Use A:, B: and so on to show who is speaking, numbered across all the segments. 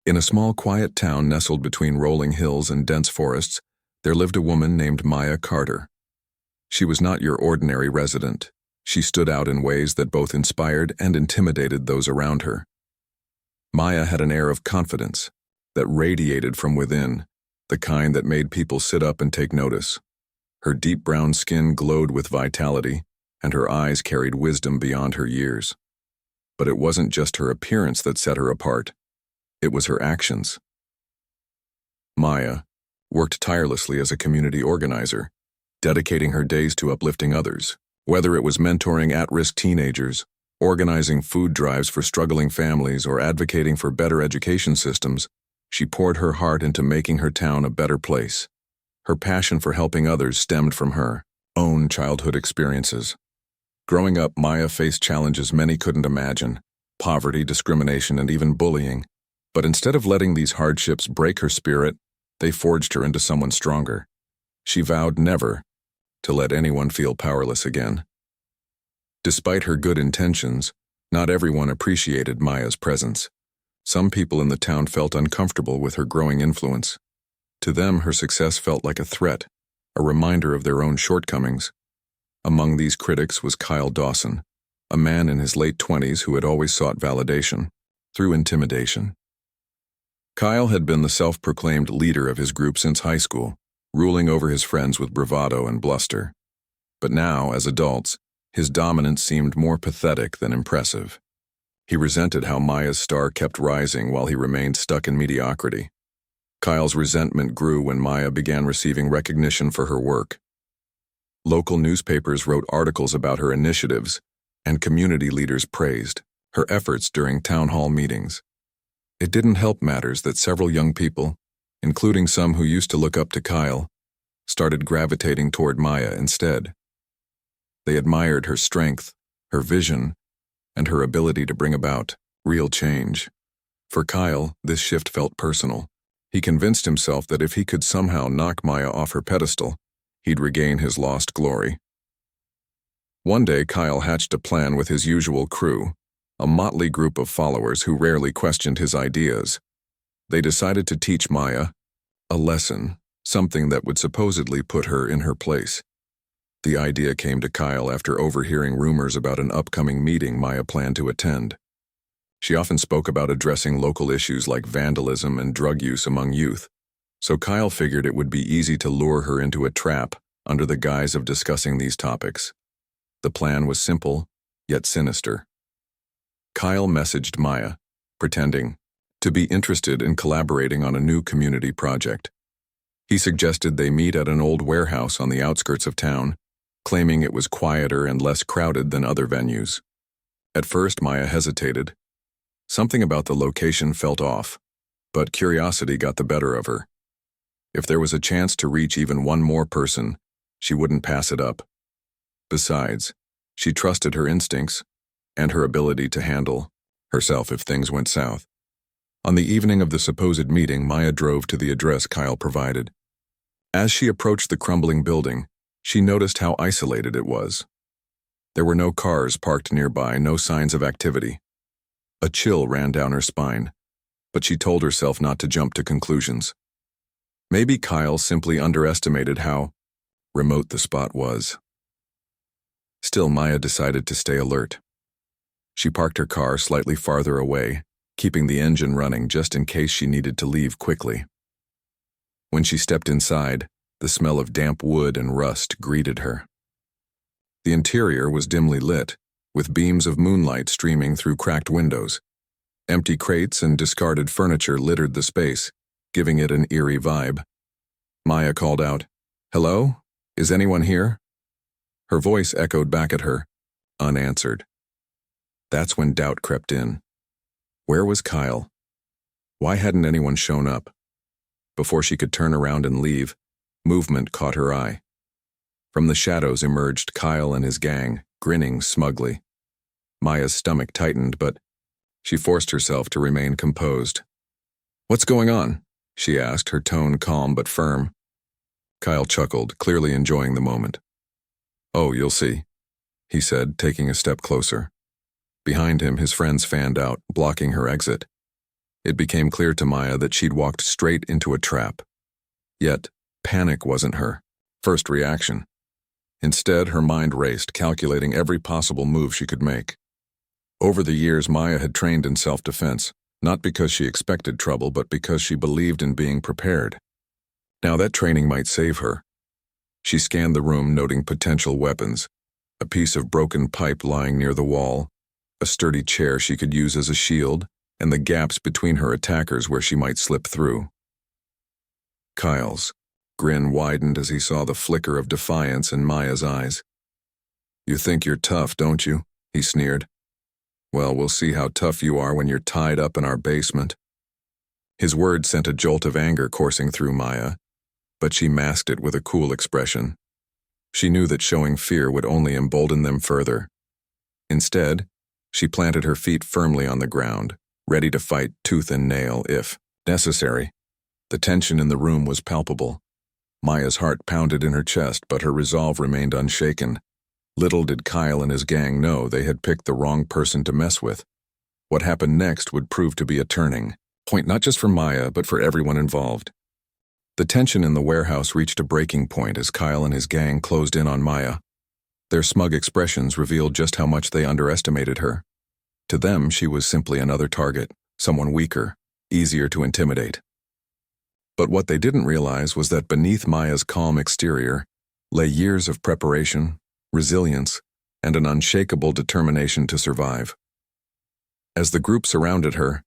A: In a small, quiet town nestled between rolling hills and dense forests, there lived a woman named Maya Carter. She was not your ordinary resident. She stood out in ways that both inspired and intimidated those around her. Maya had an air of confidence that radiated from within, the kind that made people sit up and take notice. Her deep brown skin glowed with vitality, and her eyes carried wisdom beyond her years. But it wasn't just her appearance that set her apart. It was her actions. Maya worked tirelessly as a community organizer, dedicating her days to uplifting others. Whether it was mentoring at-risk teenagers, organizing food drives for struggling families, or advocating for better education systems, she poured her heart into making her town a better place. Her passion for helping others stemmed from her own childhood experiences. Growing up, Maya faced challenges many couldn't imagine: poverty, discrimination, and even bullying. But instead of letting these hardships break her spirit, they forged her into someone stronger. She vowed never to let anyone feel powerless again. Despite her good intentions, not everyone appreciated Maya's presence. Some people in the town felt uncomfortable with her growing influence. To them, her success felt like a threat, a reminder of their own shortcomings. Among these critics was Kyle Dawson, a man in his late 20s who had always sought validation through intimidation. Kyle had been the self-proclaimed leader of his group since high school, ruling over his friends with bravado and bluster. But now, as adults, his dominance seemed more pathetic than impressive. He resented how Maya's star kept rising while he remained stuck in mediocrity. Kyle's resentment grew when Maya began receiving recognition for her work. Local newspapers wrote articles about her initiatives, and community leaders praised her efforts during town hall meetings. It didn't help matters that several young people, including some who used to look up to Kyle, started gravitating toward Maya instead. They admired her strength, her vision, and her ability to bring about real change. For Kyle, this shift felt personal. He convinced himself that if he could somehow knock Maya off her pedestal, he'd regain his lost glory. One day, Kyle hatched a plan with his usual crew, a motley group of followers who rarely questioned his ideas. They decided to teach Maya a lesson, something that would supposedly put her in her place. The idea came to Kyle after overhearing rumors about an upcoming meeting Maya planned to attend. She often spoke about addressing local issues like vandalism and drug use among youth, so Kyle figured it would be easy to lure her into a trap under the guise of discussing these topics. The plan was simple, yet sinister. Kyle messaged Maya, pretending to be interested in collaborating on a new community project. He suggested they meet at an old warehouse on the outskirts of town, claiming it was quieter and less crowded than other venues. At first, Maya hesitated. Something about the location felt off, but curiosity got the better of her. If there was a chance to reach even one more person, she wouldn't pass it up. Besides, she trusted her instincts and her ability to handle herself if things went south. On the evening of the supposed meeting, Maya drove to the address Kyle provided. As she approached the crumbling building, she noticed how isolated it was. There were no cars parked nearby, no signs of activity. A chill ran down her spine, but she told herself not to jump to conclusions. Maybe Kyle simply underestimated how remote the spot was. Still, Maya decided to stay alert. She parked her car slightly farther away, keeping the engine running just in case she needed to leave quickly. When she stepped inside, the smell of damp wood and rust greeted her. The interior was dimly lit, with beams of moonlight streaming through cracked windows. Empty crates and discarded furniture littered the space, giving it an eerie vibe. Maya called out, "Hello? Is anyone here?" Her voice echoed back at her, unanswered. That's when doubt crept in. Where was Kyle? Why hadn't anyone shown up? Before she could turn around and leave, movement caught her eye. From the shadows emerged Kyle and his gang, grinning smugly. Maya's stomach tightened, but she forced herself to remain composed. "What's going on?" she asked, her tone calm but firm. Kyle chuckled, clearly enjoying the moment. "Oh, you'll see," he said, taking a step closer. Behind him, his friends fanned out, blocking her exit. It became clear to Maya that she'd walked straight into a trap. Yet, panic wasn't her first reaction. Instead, her mind raced, calculating every possible move she could make. Over the years, Maya had trained in self-defense, not because she expected trouble, but because she believed in being prepared. Now that training might save her. She scanned the room, noting potential weapons: a piece of broken pipe lying near the wall, a sturdy chair she could use as a shield, and the gaps between her attackers where she might slip through. Kyle's grin widened as he saw the flicker of defiance in Maya's eyes. "You think you're tough, don't you?" he sneered. "Well, we'll see how tough you are when you're tied up in our basement." His words sent a jolt of anger coursing through Maya, but she masked it with a cool expression. She knew that showing fear would only embolden them further. Instead, she planted her feet firmly on the ground, ready to fight tooth and nail if necessary. The tension in the room was palpable. Maya's heart pounded in her chest, but her resolve remained unshaken. Little did Kyle and his gang know they had picked the wrong person to mess with. What happened next would prove to be a turning point not just for Maya, but for everyone involved. The tension in the warehouse reached a breaking point as Kyle and his gang closed in on Maya. Their smug expressions revealed just how much they underestimated her. To them, she was simply another target, someone weaker, easier to intimidate. But what they didn't realize was that beneath Maya's calm exterior lay years of preparation, resilience, and an unshakable determination to survive. As the group surrounded her,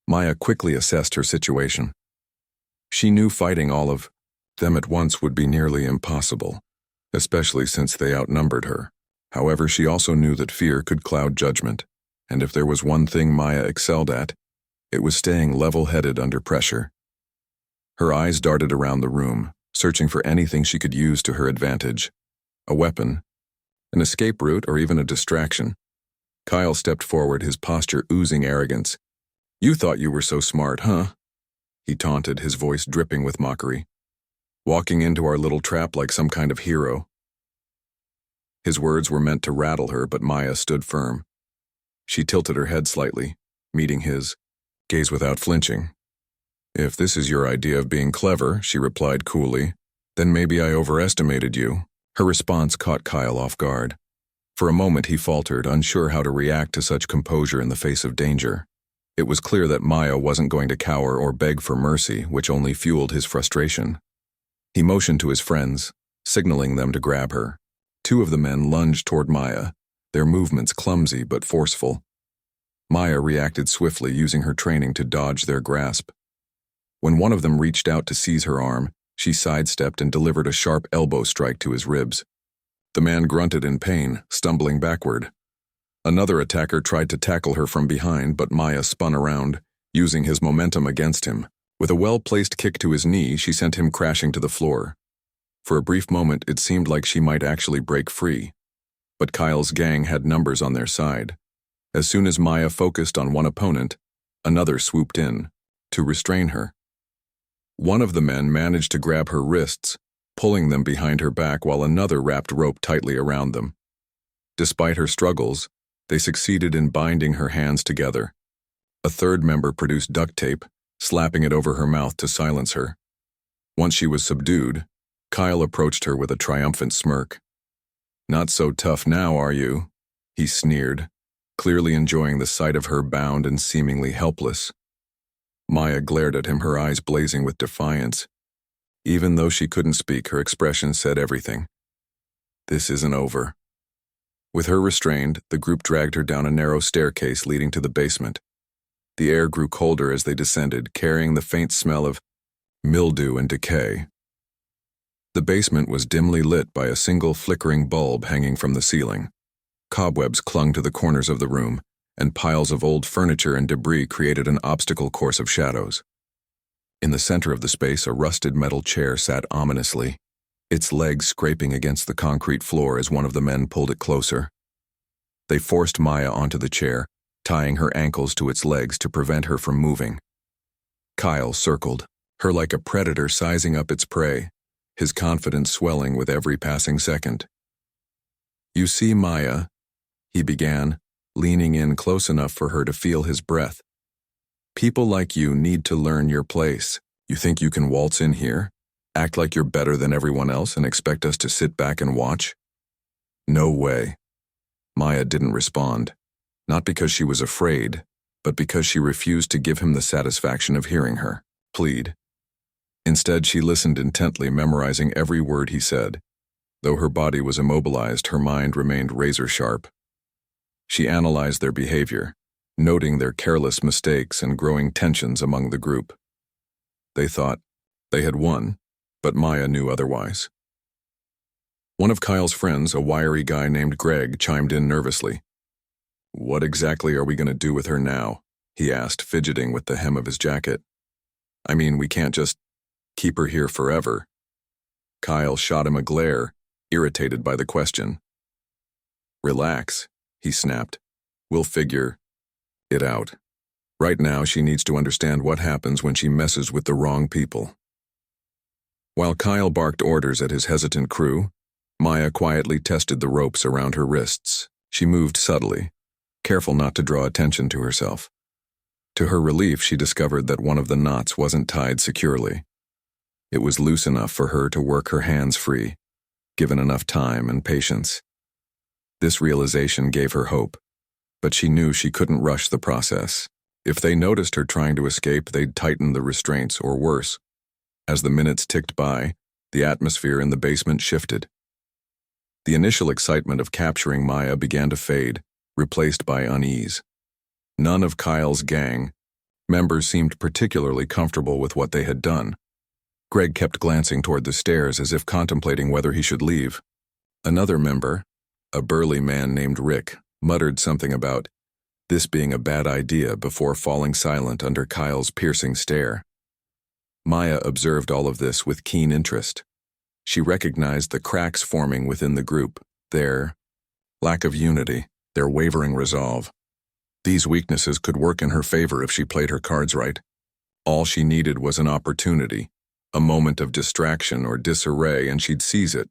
A: Maya quickly assessed her situation. She knew fighting all of them at once would be nearly impossible, especially since they outnumbered her. However, she also knew that fear could cloud judgment, and if there was one thing Maya excelled at, it was staying level-headed under pressure. Her eyes darted around the room, searching for anything she could use to her advantage: a weapon, an escape route, or even a distraction. Kyle stepped forward, his posture oozing arrogance. "You thought you were so smart, huh?" he taunted, his voice dripping with mockery. "Walking into our little trap like some kind of hero." His words were meant to rattle her, but Maya stood firm. She tilted her head slightly, meeting his gaze without flinching. "If this is your idea of being clever," she replied coolly, "then maybe I overestimated you." Her response caught Kyle off guard. For a moment he faltered, unsure how to react to such composure in the face of danger. It was clear that Maya wasn't going to cower or beg for mercy, which only fueled his frustration. He motioned to his friends, signaling them to grab her. Two of the men lunged toward Maya, their movements clumsy but forceful. Maya reacted swiftly, using her training to dodge their grasp. When one of them reached out to seize her arm, she sidestepped and delivered a sharp elbow strike to his ribs. The man grunted in pain, stumbling backward. Another attacker tried to tackle her from behind, but Maya spun around, using his momentum against him. With a well-placed kick to his knee, she sent him crashing to the floor. For a brief moment, it seemed like she might actually break free. But Kyle's gang had numbers on their side. As soon as Maya focused on one opponent, another swooped in to restrain her. One of the men managed to grab her wrists, pulling them behind her back while another wrapped rope tightly around them. Despite her struggles, they succeeded in binding her hands together. A third member produced duct tape, slapping it over her mouth to silence her. Once she was subdued, Kyle approached her with a triumphant smirk. "Not so tough now, are you?" he sneered, clearly enjoying the sight of her bound and seemingly helpless. Maya glared at him, her eyes blazing with defiance. Even though she couldn't speak, her expression said everything. "This isn't over." With her restrained, the group dragged her down a narrow staircase leading to the basement. The air grew colder as they descended, carrying the faint smell of mildew and decay. The basement was dimly lit by a single flickering bulb hanging from the ceiling. Cobwebs clung to the corners of the room, and piles of old furniture and debris created an obstacle course of shadows. In the center of the space, a rusted metal chair sat ominously, its legs scraping against the concrete floor as one of the men pulled it closer. They forced Maya onto the chair, tying her ankles to its legs to prevent her from moving. Kyle circled, her like a predator sizing up its prey, his confidence swelling with every passing second. "You see, Maya," he began, leaning in close enough for her to feel his breath. People like you need to learn your place. You think you can waltz in here, act like you're better than everyone else, and expect us to sit back and watch? No way. Maya didn't respond, not because she was afraid, but because she refused to give him the satisfaction of hearing her plead. Instead, she listened intently, memorizing every word he said. Though her body was immobilized, her mind remained razor-sharp. She analyzed their behavior, noting their careless mistakes and growing tensions among the group. They thought they had won, but Maya knew otherwise. One of Kyle's friends, a wiry guy named Greg, chimed in nervously. "What exactly are we going to do with her now?" he asked, fidgeting with the hem of his jacket. "I mean, we can't just keep her here forever." Kyle shot him a glare, irritated by the question. "Relax," he snapped. "We'll figure it out. Right now, she needs to understand what happens when she messes with the wrong people." While Kyle barked orders at his hesitant crew, Maya quietly tested the ropes around her wrists. She moved subtly, careful not to draw attention to herself. To her relief, she discovered that one of the knots wasn't tied securely. It was loose enough for her to work her hands free, given enough time and patience. This realization gave her hope, but she knew she couldn't rush the process. If they noticed her trying to escape, they'd tighten the restraints, or worse. As the minutes ticked by, the atmosphere in the basement shifted. The initial excitement of capturing Maya began to fade, replaced by unease. None of Kyle's gang members seemed particularly comfortable with what they had done. Greg kept glancing toward the stairs as if contemplating whether he should leave. Another member, a burly man named Rick, muttered something about this being a bad idea before falling silent under Kyle's piercing stare. Maya observed all of this with keen interest. She recognized the cracks forming within the group, their lack of unity, their wavering resolve. These weaknesses could work in her favor if she played her cards right. All she needed was an opportunity, a moment of distraction or disarray, and she'd seize it.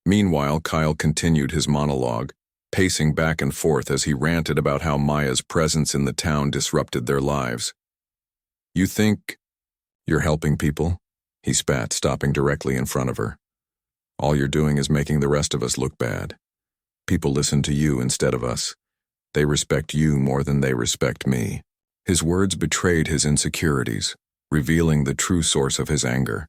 A: Meanwhile, Kyle continued his monologue, pacing back and forth as he ranted about how Maya's presence in the town disrupted their lives. "You think you're helping people?" he spat, stopping directly in front of her. "All you're doing is making the rest of us look bad. People listen to you instead of us. They respect you more than they respect me." His words betrayed his insecurities, revealing the true source of his anger.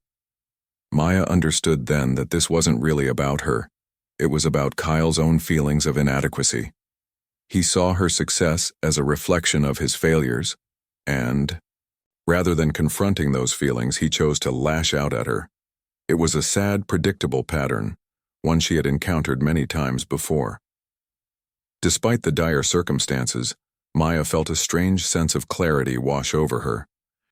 A: Maya understood then that this wasn't really about her. It was about Kyle's own feelings of inadequacy. He saw her success as a reflection of his failures, and rather than confronting those feelings, he chose to lash out at her. It was a sad, predictable pattern, one she had encountered many times before. Despite the dire circumstances, Maya felt a strange sense of clarity wash over her.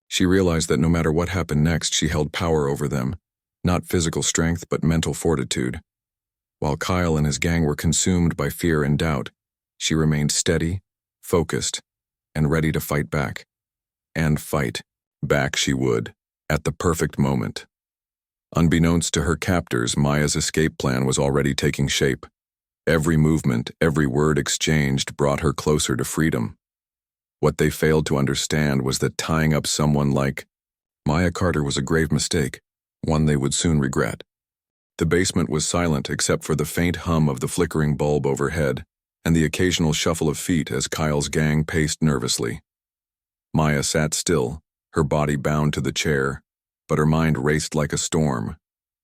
A: She realized that no matter what happened next, she held power over them, not physical strength but mental fortitude. While Kyle and his gang were consumed by fear and doubt, she remained steady, focused, and ready to fight back. And fight back she would, at the perfect moment. Unbeknownst to her captors, Maya's escape plan was already taking shape. Every movement, every word exchanged brought her closer to freedom. What they failed to understand was that tying up someone like Maya Carter was a grave mistake, one they would soon regret. The basement was silent except for the faint hum of the flickering bulb overhead and the occasional shuffle of feet as Kyle's gang paced nervously. Maya sat still, her body bound to the chair, but her mind raced like a storm.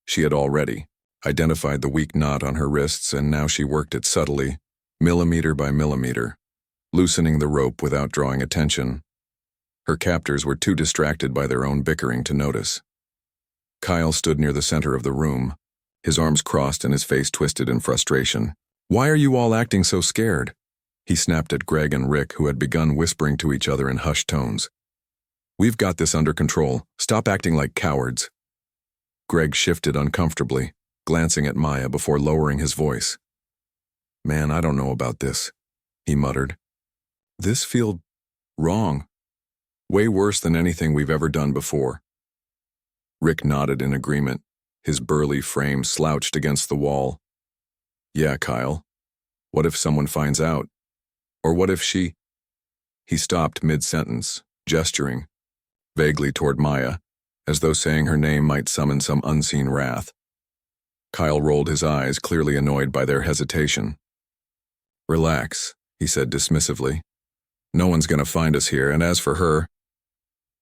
A: She had already identified the weak knot on her wrists, and now she worked it subtly, millimeter by millimeter, loosening the rope without drawing attention. Her captors were too distracted by their own bickering to notice. Kyle stood near the center of the room, his arms crossed and his face twisted in frustration. "Why are you all acting so scared?" he snapped at Greg and Rick, who had begun whispering to each other in hushed tones. "We've got this under control. Stop acting like cowards." Greg shifted uncomfortably, glancing at Maya before lowering his voice. "Man, I don't know about this," he muttered. "This feels wrong. Way worse than anything we've ever done before." Rick nodded in agreement, his burly frame slouched against the wall. "Yeah, Kyle. What if someone finds out? Or what if she—" He stopped mid-sentence, gesturing, vaguely toward Maya, as though saying her name might summon some unseen wrath. Kyle rolled his eyes, clearly annoyed by their hesitation. "Relax," he said dismissively. "No one's gonna find us here, and as for her—"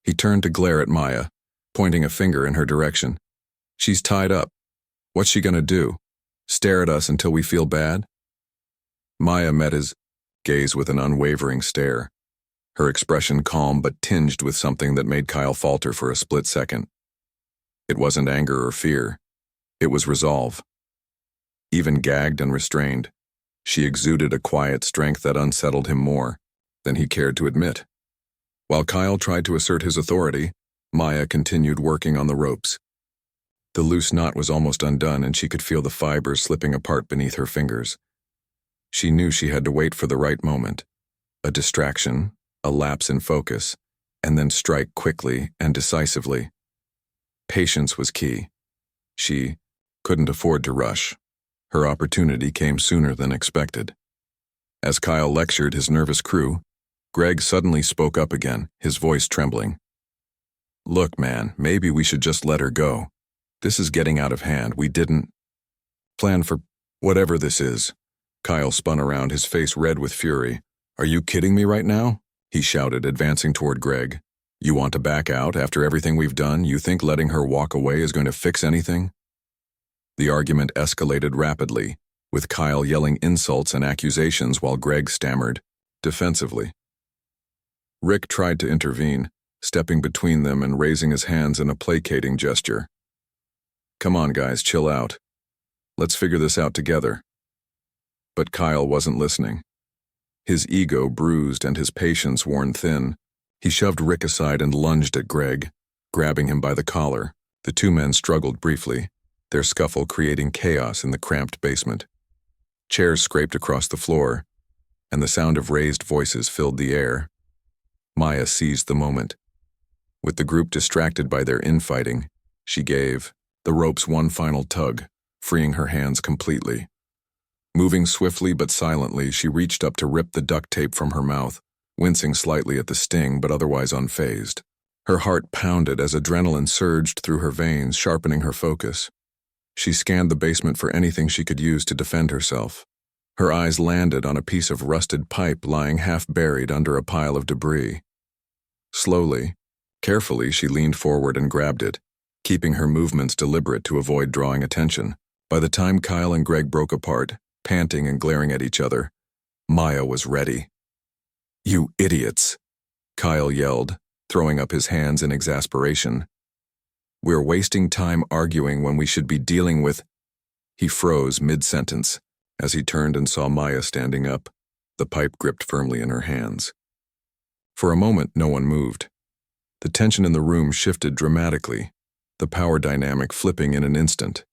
A: He turned to glare at Maya, pointing a finger in her direction. "She's tied up. What's she gonna do? Stare at us until we feel bad?" Maya met his gaze with an unwavering stare, her expression calm but tinged with something that made Kyle falter for a split second. It wasn't anger or fear. It was resolve. Even gagged and restrained, she exuded a quiet strength that unsettled him more than he cared to admit. While Kyle tried to assert his authority, Maya continued working on the ropes. The loose knot was almost undone, and she could feel the fibers slipping apart beneath her fingers. She knew she had to wait for the right moment, a distraction, a lapse in focus, and then strike quickly and decisively. Patience was key. She couldn't afford to rush. Her opportunity came sooner than expected. As Kyle lectured his nervous crew, Greg suddenly spoke up again, his voice trembling. "Look, man, maybe we should just let her go. This is getting out of hand. We didn't plan for whatever this is." Kyle spun around, his face red with fury. "Are you kidding me right now?" he shouted, advancing toward Greg. "You want to back out after everything we've done? You think letting her walk away is going to fix anything?" The argument escalated rapidly, with Kyle yelling insults and accusations while Greg stammered, defensively. Rick tried to intervene, stepping between them and raising his hands in a placating gesture. "Come on, guys, chill out. Let's figure this out together." But Kyle wasn't listening. His ego bruised and his patience worn thin, he shoved Rick aside and lunged at Greg, grabbing him by the collar. The two men struggled briefly, their scuffle creating chaos in the cramped basement. Chairs scraped across the floor, and the sound of raised voices filled the air. Maya seized the moment. With the group distracted by their infighting, she gave the ropes one final tug, freeing her hands completely. Moving swiftly but silently, she reached up to rip the duct tape from her mouth, wincing slightly at the sting but otherwise unfazed. Her heart pounded as adrenaline surged through her veins, sharpening her focus. She scanned the basement for anything she could use to defend herself. Her eyes landed on a piece of rusted pipe lying half-buried under a pile of debris. Slowly, carefully, she leaned forward and grabbed it, keeping her movements deliberate to avoid drawing attention. By the time Kyle and Greg broke apart, panting and glaring at each other, Maya was ready. "You idiots!" Kyle yelled, throwing up his hands in exasperation. "We're wasting time arguing when we should be dealing with—" He froze mid-sentence as he turned and saw Maya standing up, the pipe gripped firmly in her hands. For a moment, no one moved. The tension in the room shifted dramatically, the power dynamic flipping in an instant.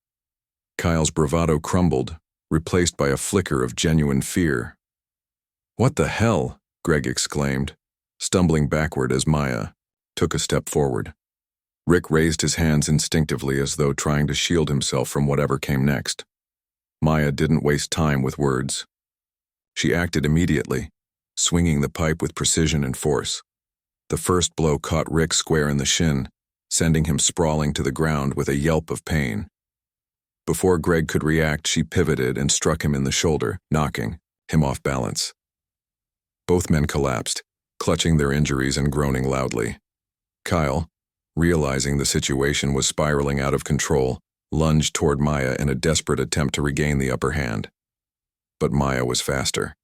A: Kyle's bravado crumbled, replaced by a flicker of genuine fear. "What the hell?" Greg exclaimed, stumbling backward as Maya took a step forward. Rick raised his hands instinctively as though trying to shield himself from whatever came next. Maya didn't waste time with words. She acted immediately, swinging the pipe with precision and force. The first blow caught Rick square in the shin, sending him sprawling to the ground with a yelp of pain. Before Greg could react, she pivoted and struck him in the shoulder, knocking him off balance. Both men collapsed, clutching their injuries and groaning loudly. Kyle, realizing the situation was spiraling out of control, lunged toward Maya in a desperate attempt to regain the upper hand. But Maya was faster.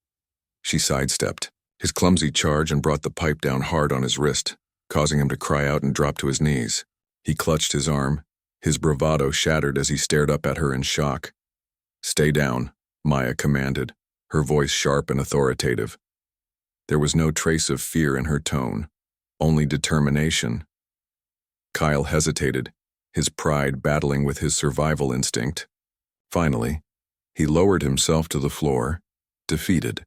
A: She sidestepped his clumsy charge and brought the pipe down hard on his wrist, causing him to cry out and drop to his knees. He clutched his arm, his bravado shattered as he stared up at her in shock. "Stay down," Maya commanded, her voice sharp and authoritative. There was no trace of fear in her tone, only determination. Kyle hesitated, his pride battling with his survival instinct. Finally, he lowered himself to the floor, defeated.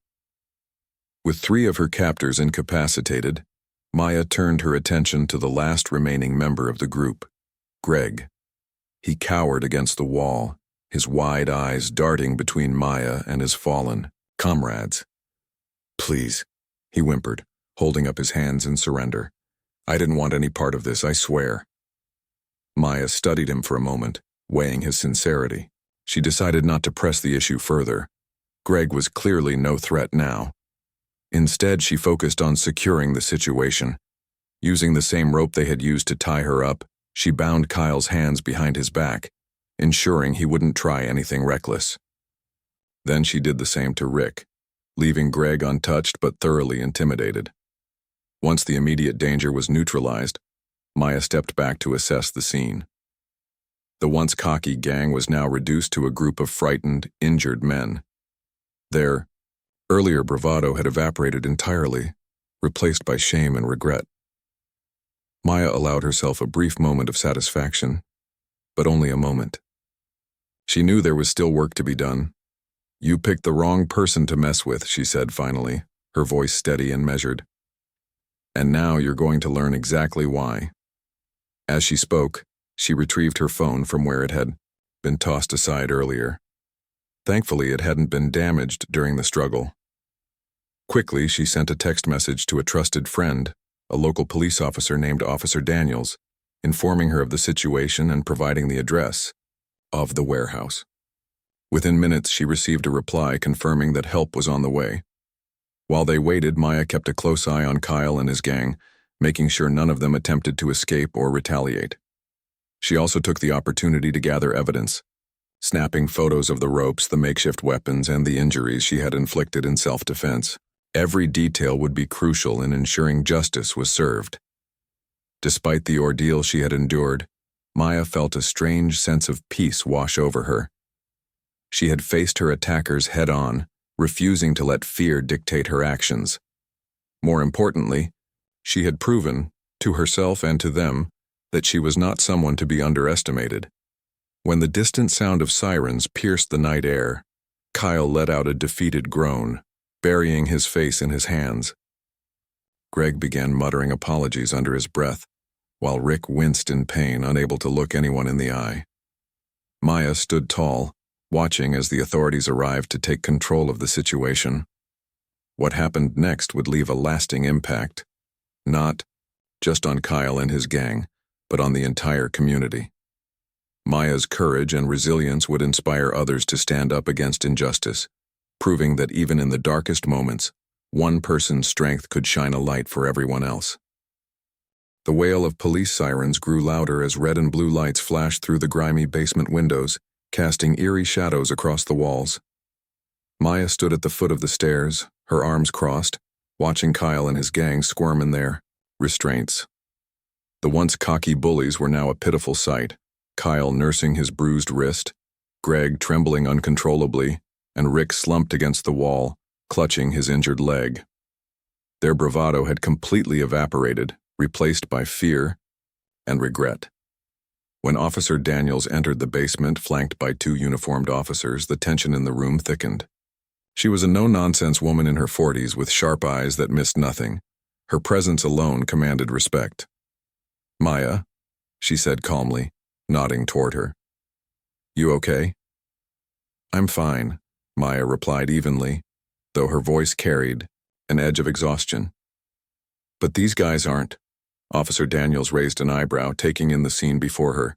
A: With 3 of her captors incapacitated, Maya turned her attention to the last remaining member of the group, Greg. He cowered against the wall, his wide eyes darting between Maya and his fallen comrades. "Please," he whimpered, holding up his hands in surrender. I didn't want any part of this, I swear. Maya studied him for a moment, weighing his sincerity. She decided not to press the issue further. Greg was clearly no threat now. Instead, she focused on securing the situation. Using the same rope they had used to tie her up, she bound Kyle's hands behind his back, ensuring he wouldn't try anything reckless. Then she did the same to Rick, leaving Greg untouched but thoroughly intimidated. Once the immediate danger was neutralized, Maya stepped back to assess the scene. The once cocky gang was now reduced to a group of frightened, injured men. Their earlier bravado had evaporated entirely, replaced by shame and regret. Maya allowed herself a brief moment of satisfaction, but only a moment. She knew there was still work to be done. "You picked the wrong person to mess with," she said finally, her voice steady and measured. "And now you're going to learn exactly why." As she spoke, she retrieved her phone from where it had been tossed aside earlier. Thankfully, it hadn't been damaged during the struggle. Quickly, she sent a text message to a trusted friend, a local police officer named Officer Daniels, informing her of the situation and providing the address of the warehouse. Within minutes, she received a reply confirming that help was on the way. While they waited, Maya kept a close eye on Kyle and his gang, making sure none of them attempted to escape or retaliate. She also took the opportunity to gather evidence, snapping photos of the ropes, the makeshift weapons, and the injuries she had inflicted in self-defense. Every detail would be crucial in ensuring justice was served. Despite the ordeal she had endured, Maya felt a strange sense of peace wash over her. She had faced her attackers head-on, refusing to let fear dictate her actions. More importantly, she had proven, to herself and to them, that she was not someone to be underestimated. When the distant sound of sirens pierced the night air, Kyle let out a defeated groan, burying his face in his hands. Greg began muttering apologies under his breath, while Rick winced in pain, unable to look anyone in the eye. Maya stood tall, watching as the authorities arrived to take control of the situation. What happened next would leave a lasting impact, not just on Kyle and his gang, but on the entire community. Maya's courage and resilience would inspire others to stand up against injustice, proving that even in the darkest moments, one person's strength could shine a light for everyone else. The wail of police sirens grew louder as red and blue lights flashed through the grimy basement windows, casting eerie shadows across the walls. Maya stood at the foot of the stairs, her arms crossed, watching Kyle and his gang squirm in their restraints. The once cocky bullies were now a pitiful sight, Kyle nursing his bruised wrist, Greg trembling uncontrollably, and Rick slumped against the wall, clutching his injured leg. Their bravado had completely evaporated, replaced by fear and regret. When Officer Daniels entered the basement, flanked by two uniformed officers, the tension in the room thickened. She was a no-nonsense woman in her 40s with sharp eyes that missed nothing. Her presence alone commanded respect. "Maya," she said calmly, nodding toward her. "You okay?" "I'm fine," Maya replied evenly, though her voice carried an edge of exhaustion. "But these guys aren't." Officer Daniels raised an eyebrow, taking in the scene before her.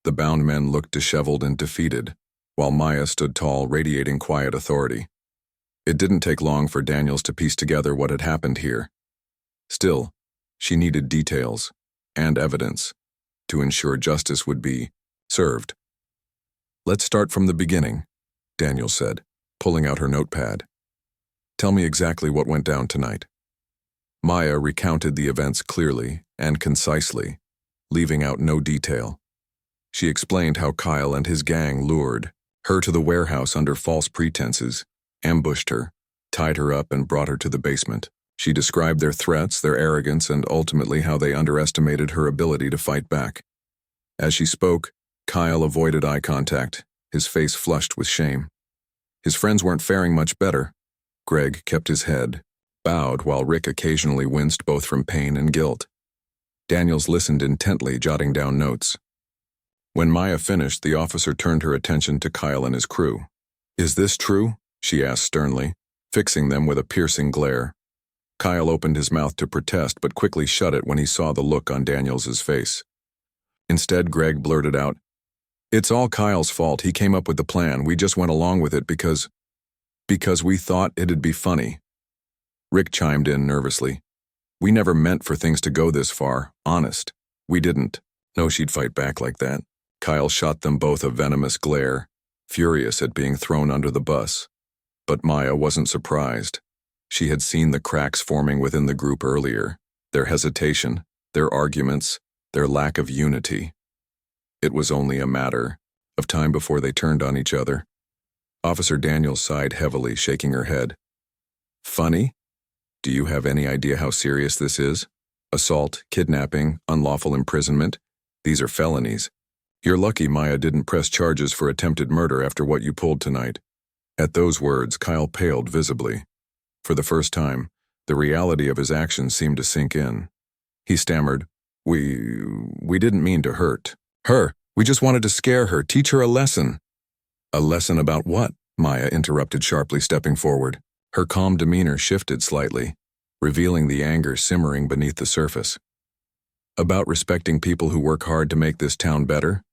A: The bound men looked disheveled and defeated, while Maya stood tall, radiating quiet authority. It didn't take long for Daniels to piece together what had happened here. Still, she needed details and evidence to ensure justice would be served. "Let's start from the beginning," Daniels said, pulling out her notepad. "Tell me exactly what went down tonight." Maya recounted the events clearly and concisely, leaving out no detail. She explained how Kyle and his gang lured her to the warehouse under false pretenses, ambushed her, tied her up, and brought her to the basement. She described their threats, their arrogance, and ultimately how they underestimated her ability to fight back. As she spoke, Kyle avoided eye contact, his face flushed with shame. His friends weren't faring much better. Greg kept his head bowed while Rick occasionally winced both from pain and guilt. Daniels listened intently, jotting down notes. When Maya finished, the officer turned her attention to Kyle and his crew. "Is this true?" she asked sternly, fixing them with a piercing glare. Kyle opened his mouth to protest but quickly shut it when he saw the look on Daniels' face. Instead, Greg blurted out, "It's all Kyle's fault. He came up with the plan. We just went along with it because we thought it'd be funny." Rick chimed in nervously. "We never meant for things to go this far, honest. We didn't know she'd fight back like that." Kyle shot them both a venomous glare, furious at being thrown under the bus. But Maya wasn't surprised. She had seen the cracks forming within the group earlier, their hesitation, their arguments, their lack of unity. It was only a matter of time before they turned on each other. Officer Daniels sighed heavily, shaking her head. "Funny? Do you have any idea how serious this is? Assault, kidnapping, unlawful imprisonment. These are felonies. You're lucky Maya didn't press charges for attempted murder after what you pulled tonight." At those words, Kyle paled visibly. For the first time, the reality of his actions seemed to sink in. He stammered, We didn't mean to hurt her. We just wanted to scare her, teach her a lesson." "A lesson about what?" Maya interrupted sharply, stepping forward. Her calm demeanor shifted slightly, revealing the anger simmering beneath the surface. "About respecting people who work hard to make this town better?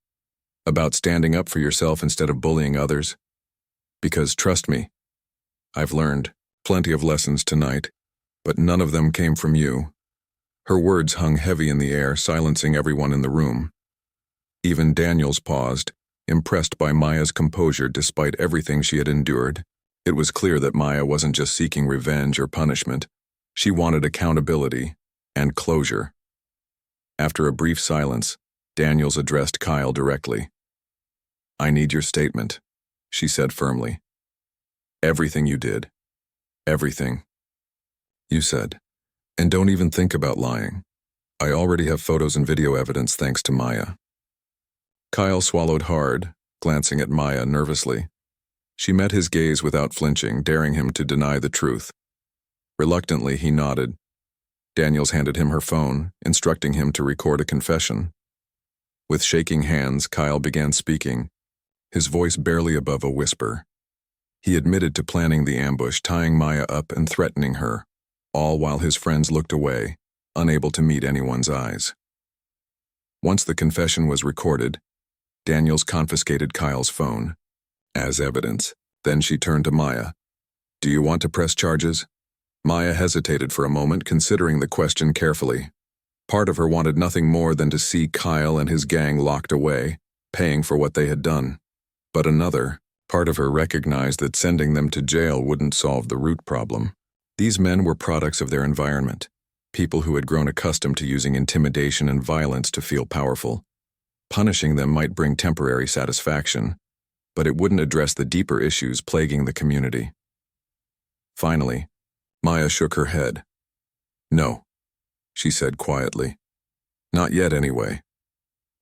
A: About standing up for yourself instead of bullying others? Because, trust me, I've learned plenty of lessons tonight, but none of them came from you." Her words hung heavy in the air, silencing everyone in the room. Even Daniels paused, impressed by Maya's composure despite everything she had endured. It was clear that Maya wasn't just seeking revenge or punishment. She wanted accountability and closure. After a brief silence, Daniels addressed Kyle directly. "I need your statement," she said firmly. "Everything you did. Everything you said. And don't even think about lying. I already have photos and video evidence thanks to Maya." Kyle swallowed hard, glancing at Maya nervously. She met his gaze without flinching, daring him to deny the truth. Reluctantly, he nodded. Daniels handed him her phone, instructing him to record a confession. With shaking hands, Kyle began speaking, his voice barely above a whisper. He admitted to planning the ambush, tying Maya up and threatening her, all while his friends looked away, unable to meet anyone's eyes. Once the confession was recorded, Daniels confiscated Kyle's phone as evidence. Then she turned to Maya. "Do you want to press charges?" Maya hesitated for a moment, considering the question carefully. Part of her wanted nothing more than to see Kyle and his gang locked away, paying for what they had done. But another part of her recognized that sending them to jail wouldn't solve the root problem. These men were products of their environment, people who had grown accustomed to using intimidation and violence to feel powerful. Punishing them might bring temporary satisfaction, but it wouldn't address the deeper issues plaguing the community. Finally, Maya shook her head. "No," she said quietly. "Not yet anyway.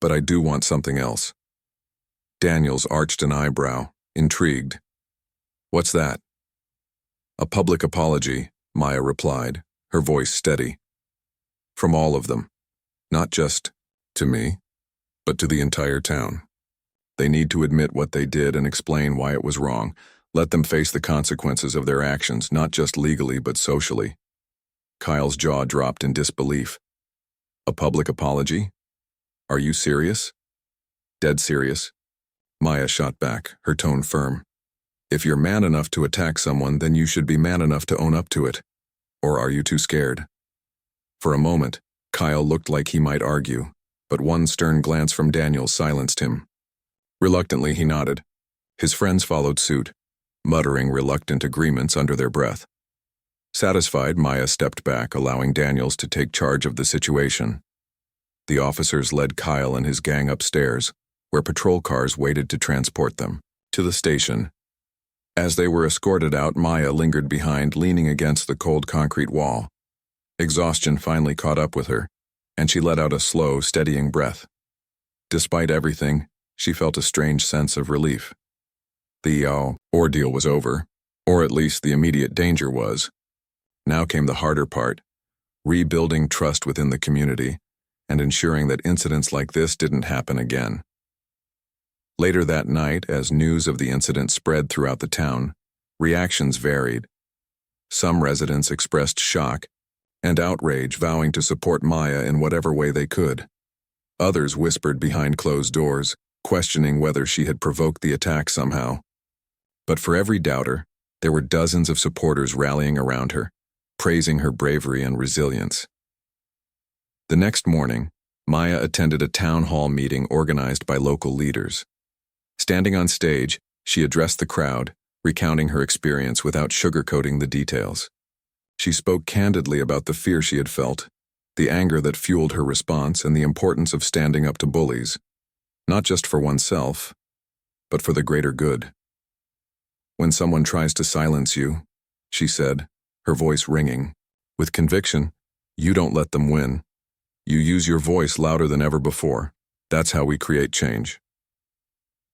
A: But I do want something else." Daniels arched an eyebrow, intrigued. "What's that?" "A public apology," Maya replied, her voice steady. "From all of them. Not just to me, but to the entire town. They need to admit what they did and explain why it was wrong. Let them face the consequences of their actions, not just legally but socially." Kyle's jaw dropped in disbelief. "A public apology? Are you serious?" "Dead serious." Maya shot back, her tone firm. "If you're man enough to attack someone, then you should be man enough to own up to it. Or are you too scared?" For a moment, Kyle looked like he might argue, but one stern glance from Daniel silenced him. Reluctantly, he nodded. His friends followed suit, muttering reluctant agreements under their breath. Satisfied, Maya stepped back, allowing Daniels to take charge of the situation. The officers led Kyle and his gang upstairs, where patrol cars waited to transport them to the station. As they were escorted out, Maya lingered behind, leaning against the cold concrete wall. Exhaustion finally caught up with her, and she let out a slow, steadying breath. Despite everything, she felt a strange sense of relief. The ordeal was over, or at least the immediate danger was. Now came the harder part, rebuilding trust within the community and ensuring that incidents like this didn't happen again. Later that night, as news of the incident spread throughout the town, reactions varied. Some residents expressed shock, and outrage, vowing to support Maya in whatever way they could. Others whispered behind closed doors, questioning whether she had provoked the attack somehow. But for every doubter, there were dozens of supporters rallying around her, praising her bravery and resilience. The next morning, Maya attended a town hall meeting organized by local leaders. Standing on stage, she addressed the crowd, recounting her experience without sugarcoating the details. She spoke candidly about the fear she had felt, the anger that fueled her response, and the importance of standing up to bullies, not just for oneself, but for the greater good. "When someone tries to silence you," she said, her voice ringing, with conviction, "you don't let them win. You use your voice louder than ever before. That's how we create change."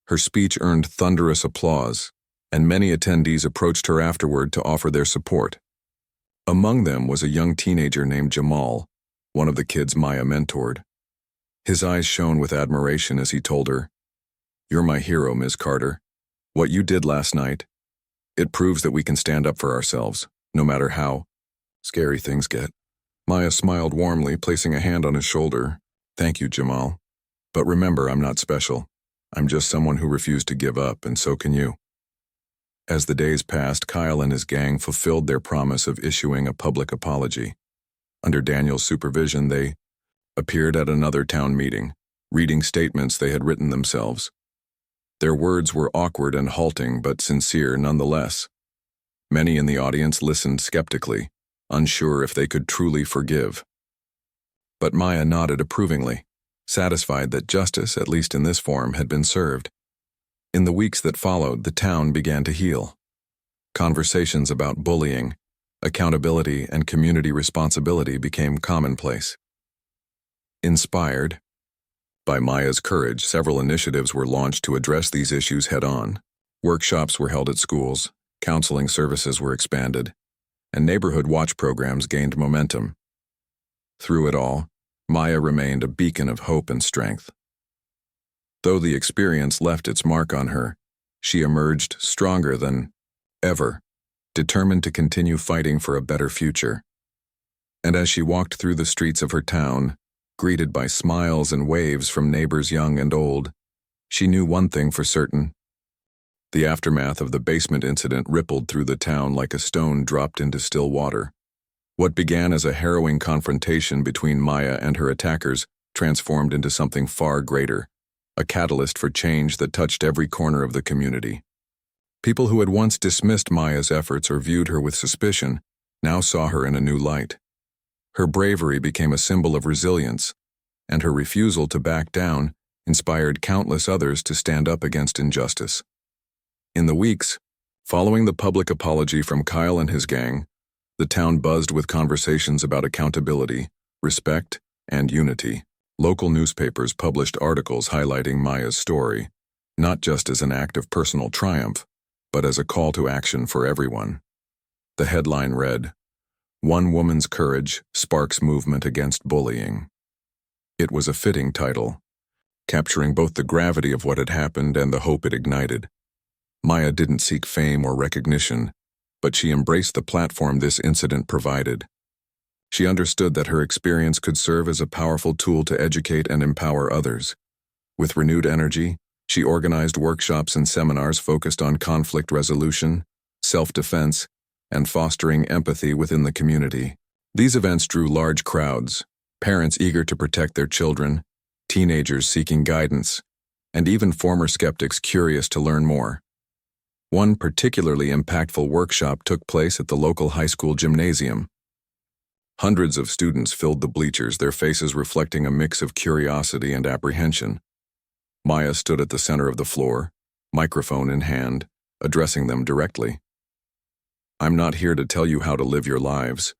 A: Her speech earned thunderous applause, and many attendees approached her afterward to offer their support. Among them was a young teenager named Jamal, one of the kids Maya mentored. His eyes shone with admiration as he told her, "You're my hero, Ms. Carter. What you did last night, it proves that we can stand up for ourselves, no matter how scary things get." Maya smiled warmly, placing a hand on his shoulder. "Thank you, Jamal. But remember, I'm not special. I'm just someone who refused to give up, and so can you." As the days passed, Kyle and his gang fulfilled their promise of issuing a public apology. Under Daniel's supervision, they appeared at another town meeting, reading statements they had written themselves. Their words were awkward and halting, but sincere nonetheless. Many in the audience listened skeptically, unsure if they could truly forgive. But Maya nodded approvingly, satisfied that justice, at least in this form, had been served. In the weeks that followed, the town began to heal. Conversations about bullying, accountability, and community responsibility became commonplace. Inspired by Maya's courage, several initiatives were launched to address these issues head-on. Workshops were held at schools, counseling services were expanded, and neighborhood watch programs gained momentum. Through it all, Maya remained a beacon of hope and strength. Though the experience left its mark on her, she emerged stronger than ever, determined to continue fighting for a better future. And as she walked through the streets of her town, greeted by smiles and waves from neighbors young and old, she knew one thing for certain. The aftermath of the basement incident rippled through the town like a stone dropped into still water. What began as a harrowing confrontation between Maya and her attackers transformed into something far greater, a catalyst for change that touched every corner of the community. People who had once dismissed Maya's efforts or viewed her with suspicion now saw her in a new light. Her bravery became a symbol of resilience, and her refusal to back down inspired countless others to stand up against injustice. In the weeks following the public apology from Kyle and his gang, the town buzzed with conversations about accountability, respect, and unity. Local newspapers published articles highlighting Maya's story, not just as an act of personal triumph, but as a call to action for everyone. The headline read, "One Woman's Courage Sparks Movement Against Bullying." It was a fitting title, capturing both the gravity of what had happened and the hope it ignited. Maya didn't seek fame or recognition, but she embraced the platform this incident provided. She understood that her experience could serve as a powerful tool to educate and empower others. With renewed energy, she organized workshops and seminars focused on conflict resolution, self-defense, and fostering empathy within the community. These events drew large crowds, parents eager to protect their children, teenagers seeking guidance, and even former skeptics curious to learn more. One particularly impactful workshop took place at the local high school gymnasium. Hundreds of students filled the bleachers, their faces reflecting a mix of curiosity and apprehension. Maya stood at the center of the floor, microphone in hand, addressing them directly. "I'm not here to tell you how to live your lives,"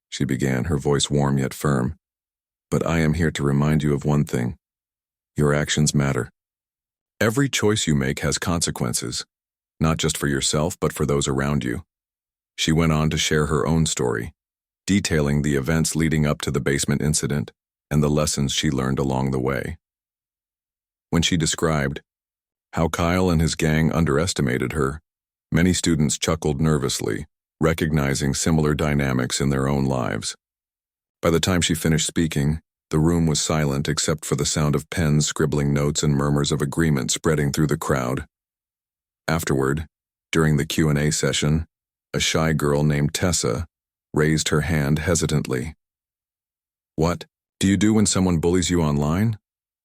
A: she began, her voice warm yet firm. "But I am here to remind you of one thing. Your actions matter. Every choice you make has consequences, not just for yourself but for those around you." She went on to share her own story, detailing the events leading up to the basement incident and the lessons she learned along the way. When she described how Kyle and his gang underestimated her, many students chuckled nervously, recognizing similar dynamics in their own lives. By the time she finished speaking, the room was silent except for the sound of pens scribbling notes and murmurs of agreement spreading through the crowd. Afterward, during the Q&A session, a shy girl named Tessa raised her hand hesitantly. "What do you do when someone bullies you online?"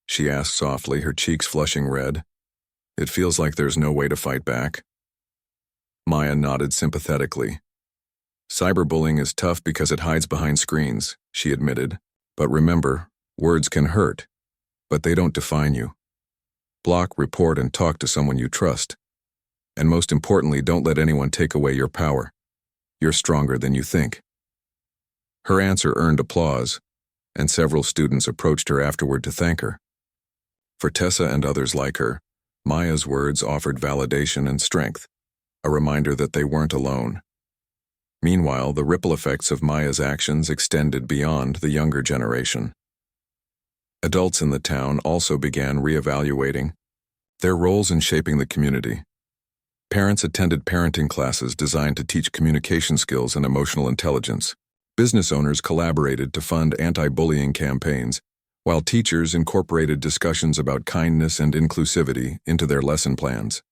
A: she asked softly, her cheeks flushing red. "It feels like there's no way to fight back." Maya nodded sympathetically. "Cyberbullying is tough because it hides behind screens," she admitted. "But remember, words can hurt, but they don't define you. Block, report, and talk to someone you trust. And most importantly, don't let anyone take away your power. You're stronger than you think." Her answer earned applause, and several students approached her afterward to thank her. For Tessa and others like her, Maya's words offered validation and strength, a reminder that they weren't alone. Meanwhile, the ripple effects of Maya's actions extended beyond the younger generation. Adults in the town also began reevaluating their roles in shaping the community. Parents attended parenting classes designed to teach communication skills and emotional intelligence. Business owners collaborated to fund anti-bullying campaigns, while teachers incorporated discussions about kindness and inclusivity into their lesson plans.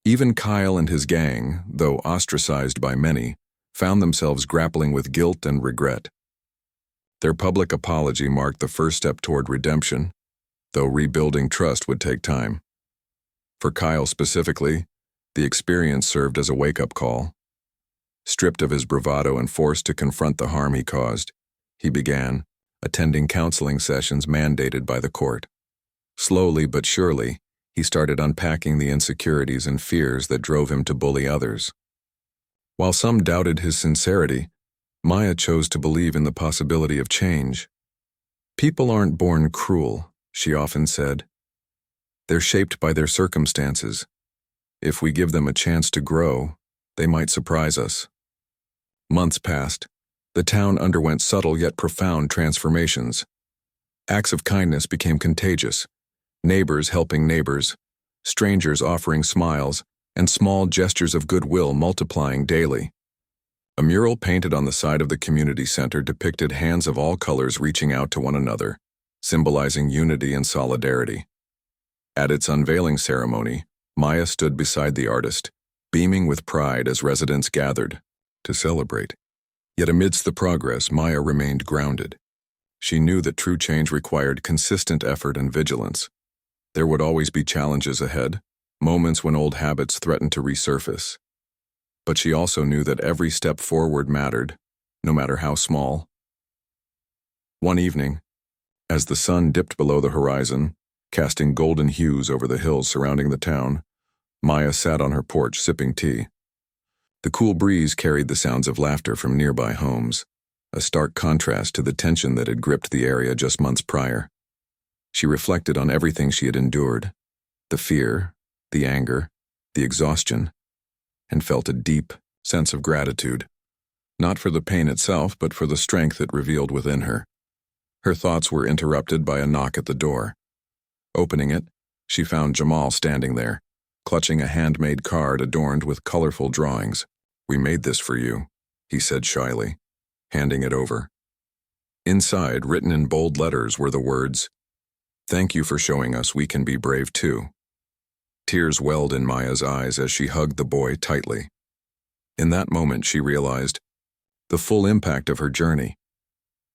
A: Even Kyle and his gang, though ostracized by many, found themselves grappling with guilt and regret. Their public apology marked the first step toward redemption, though rebuilding trust would take time. For Kyle specifically, the experience served as a wake-up call. Stripped of his bravado and forced to confront the harm he caused, he began attending counseling sessions mandated by the court. Slowly but surely, he started unpacking the insecurities and fears that drove him to bully others. While some doubted his sincerity, Maya chose to believe in the possibility of change. "People aren't born cruel," she often said. "They're shaped by their circumstances. If we give them a chance to grow, they might surprise us." Months passed. The town underwent subtle yet profound transformations. Acts of kindness became contagious, neighbors helping neighbors, strangers offering smiles, and small gestures of goodwill multiplying daily. A mural painted on the side of the community center depicted hands of all colors reaching out to one another, symbolizing unity and solidarity. At its unveiling ceremony, Maya stood beside the artist, beaming with pride as residents gathered to celebrate. Yet amidst the progress, Maya remained grounded. She knew that true change required consistent effort and vigilance. There would always be challenges ahead, moments when old habits threatened to resurface. But she also knew that every step forward mattered, no matter how small. One evening, as the sun dipped below the horizon, casting golden hues over the hills surrounding the town, Maya sat on her porch sipping tea. The cool breeze carried the sounds of laughter from nearby homes, a stark contrast to the tension that had gripped the area just months prior. She reflected on everything she had endured, the fear, the anger, the exhaustion, and felt a deep sense of gratitude, not for the pain itself, but for the strength it revealed within her. Her thoughts were interrupted by a knock at the door. Opening it, she found Jamal standing there, clutching a handmade card adorned with colorful drawings. "We made this for you," he said shyly, handing it over. Inside, written in bold letters, were the words, "Thank you for showing us we can be brave too." Tears welled in Maya's eyes as she hugged the boy tightly. In that moment, she realized the full impact of her journey.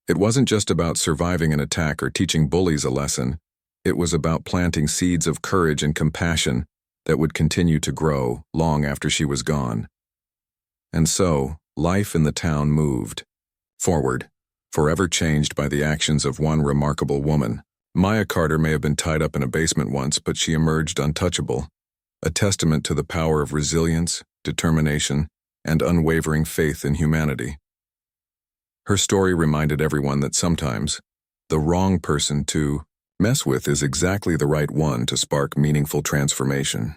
A: It wasn't just about surviving an attack or teaching bullies a lesson. It was about planting seeds of courage and compassion that would continue to grow long after she was gone. And so, life in the town moved forward, forever changed by the actions of one remarkable woman. Maya Carter may have been tied up in a basement once, but she emerged untouchable, a testament to the power of resilience, determination, and unwavering faith in humanity. Her story reminded everyone that sometimes, the wrong person to mess with is exactly the right one to spark meaningful transformation.